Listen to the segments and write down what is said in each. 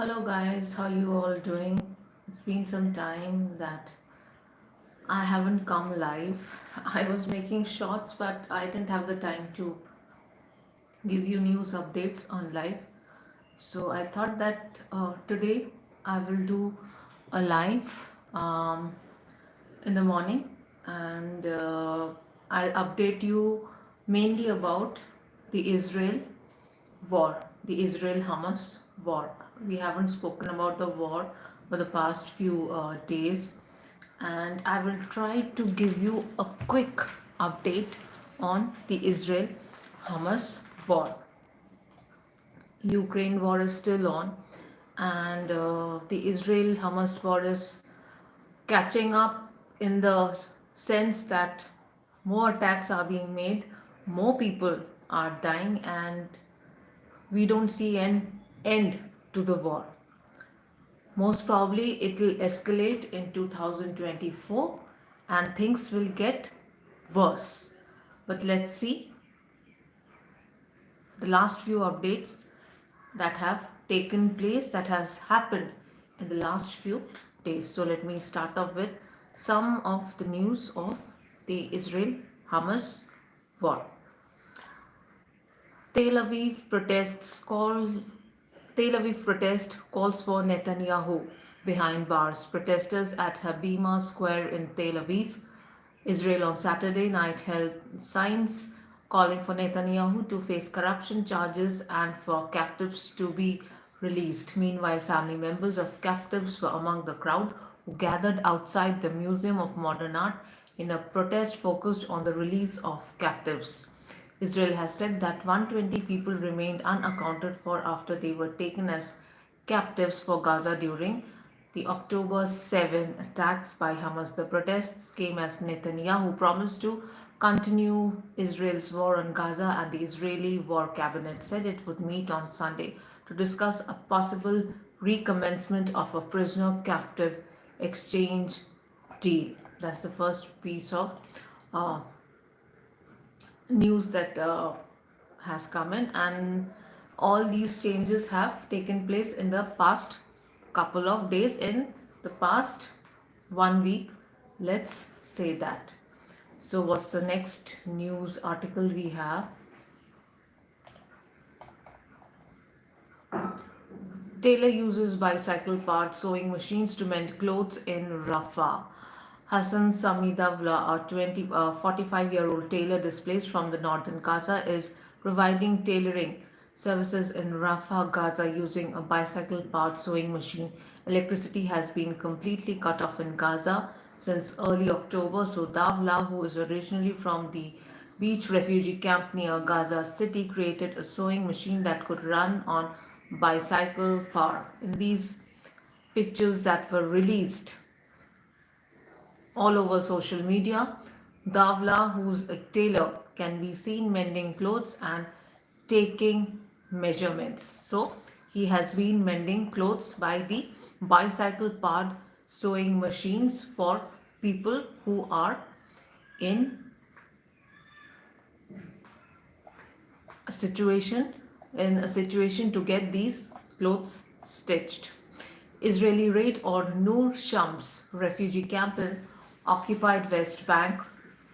Hello guys, how you all doing? It's been some time that I haven't come live. I was making shorts, but I didn't have the time to give you news updates on live. So I thought that today I will do a live in the morning, and I'll update you mainly about the Israel war, the Israel Hamas war. We haven't spoken about the war for the past few days, and I will try to give you a quick update on the Israel Hamas war. Ukraine war is still on, and the Israel Hamas war is catching up in the sense that more attacks are being made, more people are dying, and we don't see an end to the war. Most probably it will escalate in 2024 and things will get worse. But let's see the last few updates that have taken place, that has happened in the last few days. So let me start off with some of the news of the Israel Hamas war. Tel Aviv protests call Tel Aviv protest calls for Netanyahu behind bars. Protesters at Habima Square in Tel Aviv, Israel on Saturday night held signs calling for Netanyahu to face corruption charges and for captives to be released. Meanwhile, family members of captives were among the crowd who gathered outside the Museum of Modern Art in a protest focused on the release of captives. Israel has said that 120 people remained unaccounted for after they were taken as captives for Gaza during the October 7 attacks by Hamas. The protests came as Netanyahu promised to continue Israel's war on Gaza, and the Israeli War Cabinet said it would meet on Sunday to discuss a possible recommencement of a prisoner captive exchange deal. That's the first piece of uh, news that has come in, and all these changes have taken place in the past couple of days, in the past 1 week, let's say that. So what's the next news article we have? Tailor uses bicycle part sewing machines to mend clothes in Rafah. Hassan Samidavla, a 45-year-old tailor displaced from the northern Gaza, is providing tailoring services in Rafah, Gaza, using a bicycle part sewing machine. Electricity has been completely cut off in Gaza since early October, so Davla, who is originally from the beach refugee camp near Gaza City, created a sewing machine that could run on bicycle power. In these pictures that were released all over social media, Davla, who's a tailor, can be seen mending clothes and taking measurements. So he has been mending clothes by the bicycle powered sewing machines for people who are in a situation to get these clothes stitched. Israeli raid on Nur Shams refugee camp in occupied West Bank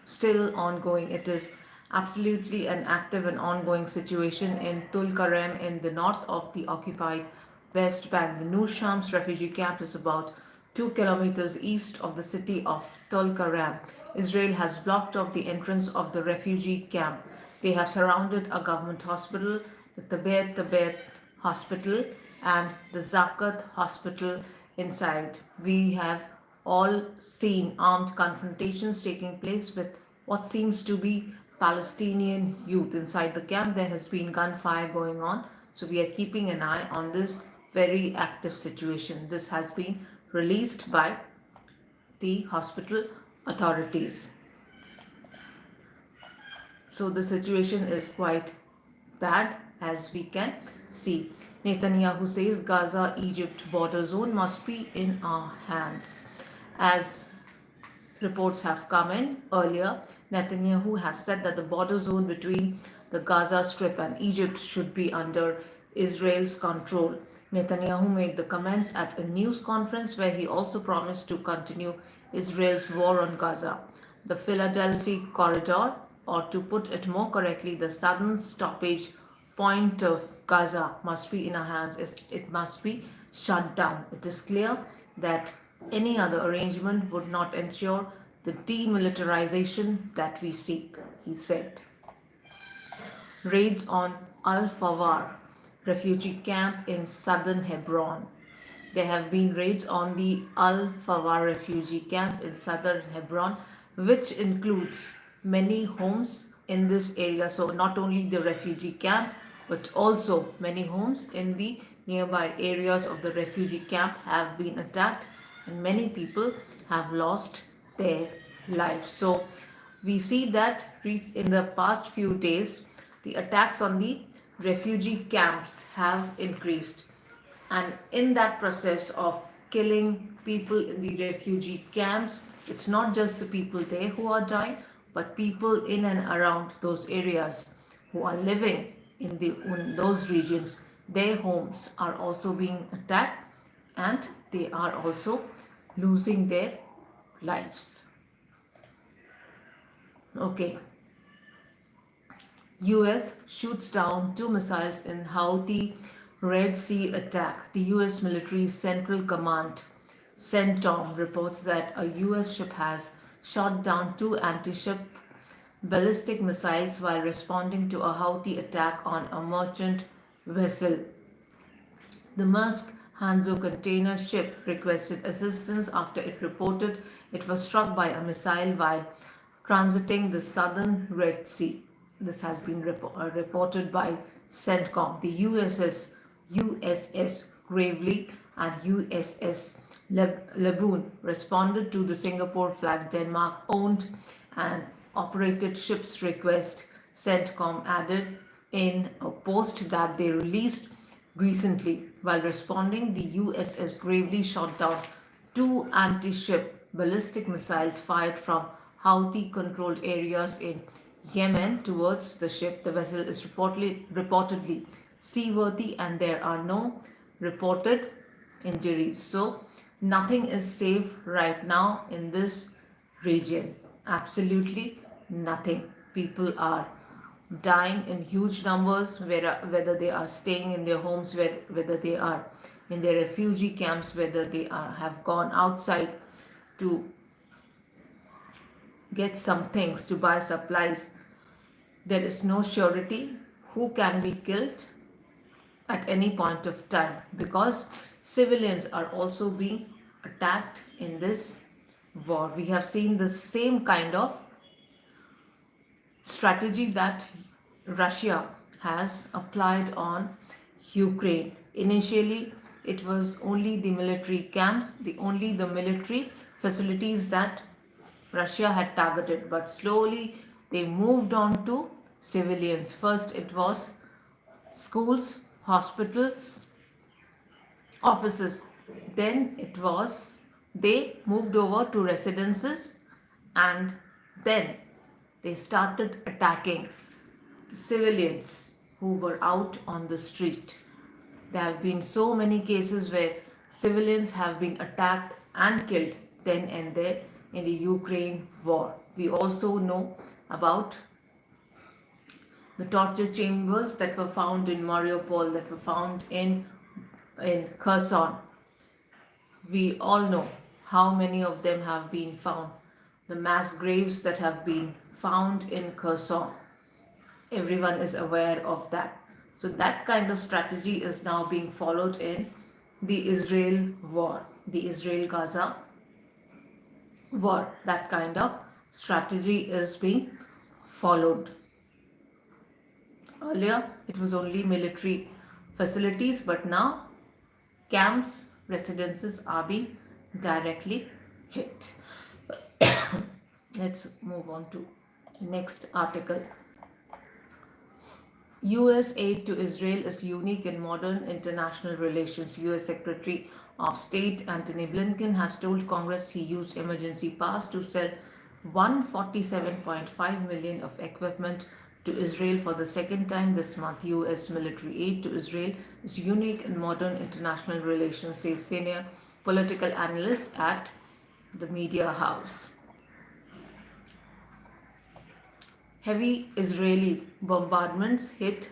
still ongoing. It is absolutely an active and ongoing situation in Tul Karem in the north of the occupied West Bank. The Nur Shams refugee camp is about 2 kilometers east of the city of Tul Karem. Israel has blocked off the entrance of the refugee camp. They have surrounded a government hospital, the Tabet Hospital, and the Zakat Hospital inside. We have all seen armed confrontations taking place with what seems to be Palestinian youth inside the camp. There has been gunfire going on, so we are keeping an eye on this very active situation. This has been released by the hospital authorities. So the situation is quite bad, as we can see. Netanyahu says Gaza Egypt border zone must be in our hands. As reports have come in earlier, Netanyahu has said that the border zone between the Gaza Strip and Egypt should be under Israel's control. Netanyahu made the comments at a news conference where he also promised to continue Israel's war on Gaza. The Philadelphia corridor, or to put it more correctly, the southern stoppage point of Gaza, must be in our hands. It must be shut down. It is clear that any other arrangement would not ensure the demilitarization that we seek, he said. Raids on Al Fawar refugee camp in southern Hebron. There have been raids on the Al Fawar refugee camp in southern Hebron, which includes many homes in this area. So, not only the refugee camp, but also many homes in the nearby areas of the refugee camp have been attacked, and many people have lost their lives. So, we see that in the past few days, the attacks on the refugee camps have increased. And in that process of killing people in the refugee camps, it's not just the people there who are dying, but people in and around those areas who are living in those regions. Their homes are also being attacked and they are also losing their lives. Okay. US shoots down two missiles in Houthi Red Sea attack. The US military's Central Command, CENTCOM, reports that a US ship has shot down two anti-ship ballistic missiles while responding to a Houthi attack on a merchant vessel. The Maersk Hanzo container ship requested assistance after it reported it was struck by a missile while transiting the southern Red Sea. This has been reported by CENTCOM. The USS Gravely and USS Laboon responded to the Singapore-flagged Denmark-owned and operated ship's request, CENTCOM added in a post that they released recently. While responding, the USS Gravely shot down two anti-ship ballistic missiles fired from Houthi-controlled areas in Yemen towards the ship. The vessel is reportedly seaworthy and there are no reported injuries. So nothing is safe right now in this region. Absolutely nothing. People are dying in huge numbers, whether they are staying in their homes, whether they are in their refugee camps, whether they have gone outside to get some things, to buy supplies. There is no surety who can be killed at any point of time, because civilians are also being attacked in this war. We have seen the same kind of strategy that Russia has applied on Ukraine. Initially, it was only the military camps, only the military facilities that Russia had targeted, but slowly they moved on to civilians. First, it was schools, hospitals, offices. Then they moved over to residences, and then they started attacking the civilians who were out on the street. There have been so many cases where civilians have been attacked and killed then and there in the Ukraine war. We also know about the torture chambers that were found in Mariupol, that were found in Kherson. We all know how many of them have been found. The mass graves that have been found in Kherson. Everyone is aware of that. So that kind of strategy is now being followed in the Israel war, the Israel-Gaza war. That kind of strategy is being followed. Earlier, it was only military facilities, but now camps, residences are being directly hit. Let's move on to the next article. US aid to Israel is unique in modern international relations. US Secretary of State Antony Blinken has told Congress he used emergency powers to sell 147.5 million of equipment to Israel for the second time this month. US military aid to Israel is unique in modern international relations, says senior political analyst at the media house. Heavy Israeli bombardments hit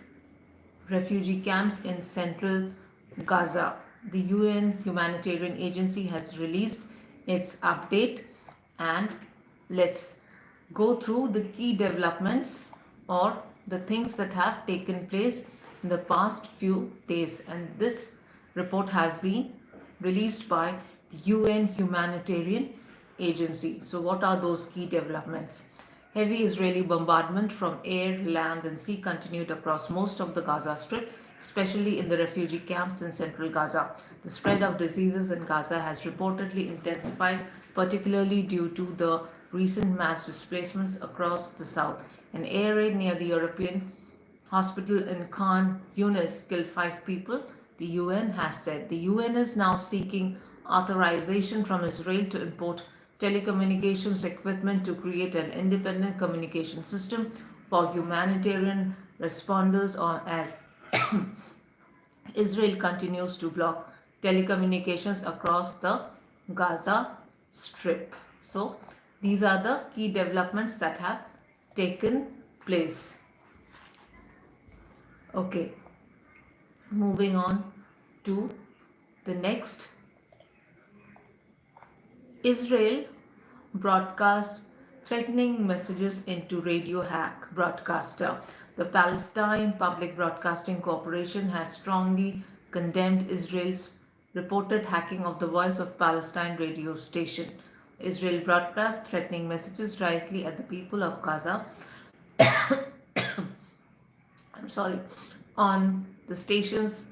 refugee camps in central Gaza. The UN humanitarian agency has released its update, and let's go through the key developments or the things that have taken place in the past few days. And this report has been released by the UN humanitarian agency. So what are those key developments? Heavy Israeli bombardment from air, land and sea continued across most of the Gaza Strip, especially in the refugee camps in central Gaza. The spread of diseases in Gaza has reportedly intensified, particularly due to the recent mass displacements across the south. An air raid near the European hospital in Khan Yunis killed 5 people, the UN has said. The UN is now seeking authorization from Israel to import telecommunications equipment to create an independent communication system for humanitarian responders, or as Israel continues to block telecommunications across the Gaza Strip. So, these are the key developments that have taken place. Okay, moving on to the next. Israel broadcast threatening messages into radio hack broadcaster. The Palestine Public Broadcasting Corporation has strongly condemned Israel's reported hacking of the Voice of Palestine radio station. Israel broadcast threatening messages directly at the people of Gaza. I'm sorry, on the station's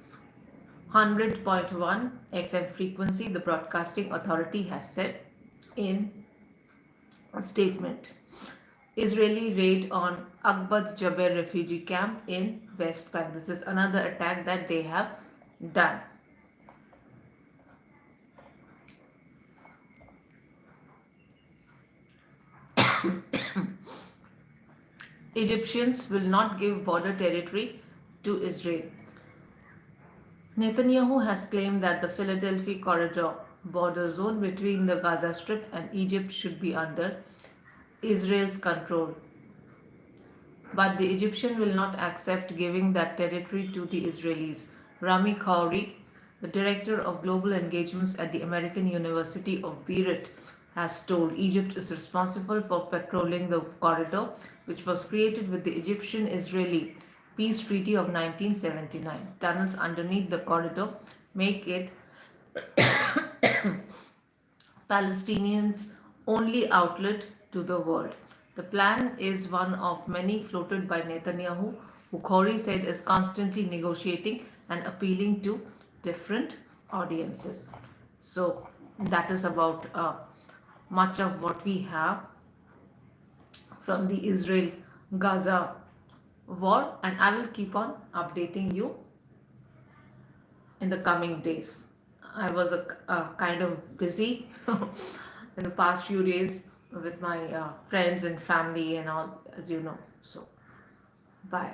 100.1 FM frequency, the Broadcasting Authority has said in a statement. Israeli raid on Akbat Jaber refugee camp in West Bank. This is another attack that they have done. Egyptians will not give border territory to Israel. Netanyahu has claimed that the Philadelphia corridor border zone between the Gaza Strip and Egypt should be under Israel's control. But the Egyptian will not accept giving that territory to the Israelis. Rami Khoury, the director of global engagements at the American University of Beirut, has told Egypt is responsible for patrolling the corridor, which was created with the Egyptian-Israeli Peace Treaty of 1979. Tunnels underneath the corridor make it Palestinians' only outlet to the world. The plan is one of many floated by Netanyahu, who Khoury said is constantly negotiating and appealing to different audiences. So that is about much of what we have from the Israel-Gaza war, and I will keep on updating you in the coming days. I was kind of busy in the past few days with my friends and family and all, as you know. So, bye.